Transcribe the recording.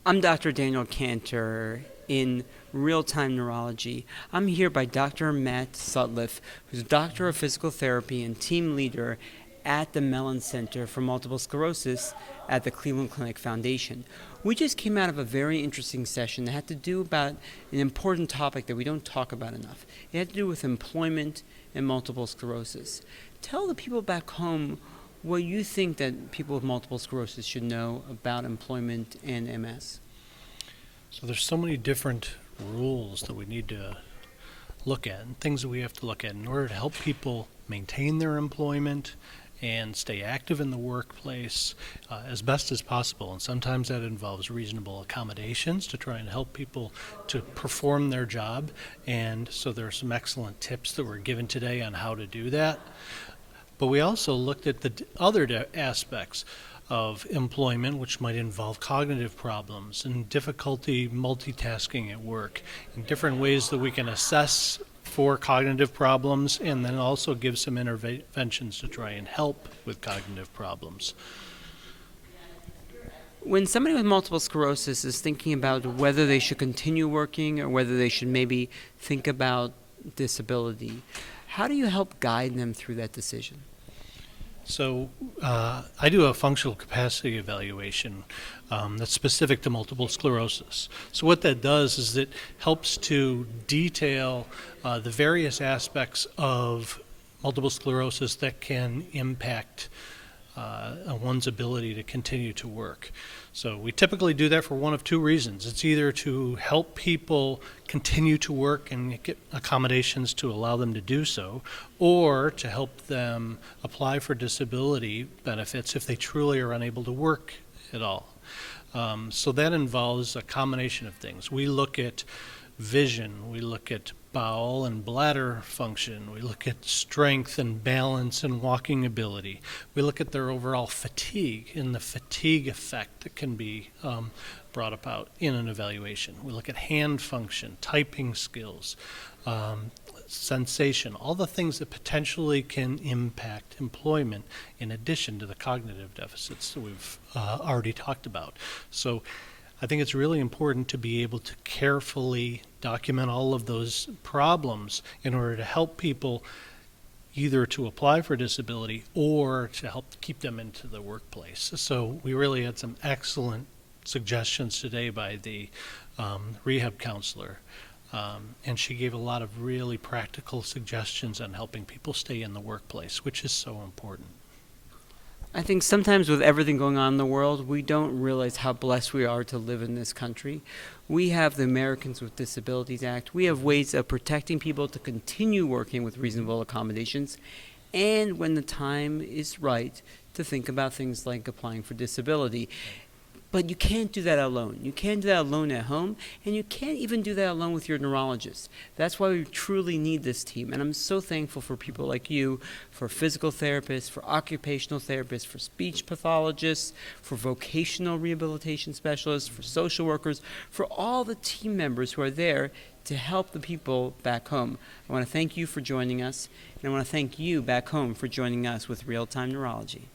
I'm Dr. Daniel Kantor in real-time neurology. I'm here by Dr. Matt Suttliff, who's Doctor of Physical Therapy and team leader at the Mellon Center for Multiple Sclerosis at the Cleveland Clinic Foundation. We just came out of a very interesting session that had to do about an important topic that we don't talk about enough. It had to do with employment and multiple sclerosis. Tell the people back home what you think that people with multiple sclerosis should know about employment and MS. So there's so many different rules that we need to look at and things that we have to look at in order to help people maintain their employment and stay active in the workplace as best as possible. And sometimes that involves reasonable accommodations to try and help people to perform their job. And so there are some excellent tips that were given today on how to do that. But we also looked at the other aspects of employment, which might involve cognitive problems and difficulty multitasking at work, and different ways that we can assess for cognitive problems and then also give some interventions to try and help with cognitive problems. When somebody with multiple sclerosis is thinking about whether they should continue working or whether they should maybe think about disability, how do you help guide them through that decision? So I do a functional capacity evaluation that's specific to multiple sclerosis. So what that does is it helps to detail the various aspects of multiple sclerosis that can impact one's ability to continue to work. So we typically do that for one of two reasons. It's either to help people continue to work and get accommodations to allow them to do so, or to help them apply for disability benefits if they truly are unable to work at all. So that involves a combination of things. We look at vision, we look at bowel and bladder function, we look at strength and balance and walking ability, we look at their overall fatigue and the fatigue effect that can be brought about in an evaluation. We look at hand function, typing skills, sensation, all the things that potentially can impact employment in addition to the cognitive deficits that we've already talked about. So I think it's really important to be able to carefully document all of those problems in order to help people either to apply for disability or to help keep them into the workplace. So we really had some excellent suggestions today by the rehab counselor, and she gave a lot of really practical suggestions on helping people stay in the workplace, which is so important. I think sometimes with everything going on in the world, we don't realize how blessed we are to live in this country. We have the Americans with Disabilities Act. We have ways of protecting people to continue working with reasonable accommodations, and when the time is right, to think about things like applying for disability. But you can't do that alone. You can't do that alone at home, and you can't even do that alone with your neurologist. That's why we truly need this team, and I'm so thankful for people like you, for physical therapists, for occupational therapists, for speech pathologists, for vocational rehabilitation specialists, for social workers, for all the team members who are there to help the people back home. I want to thank you for joining us, and I want to thank you back home for joining us with Real-Time Neurology.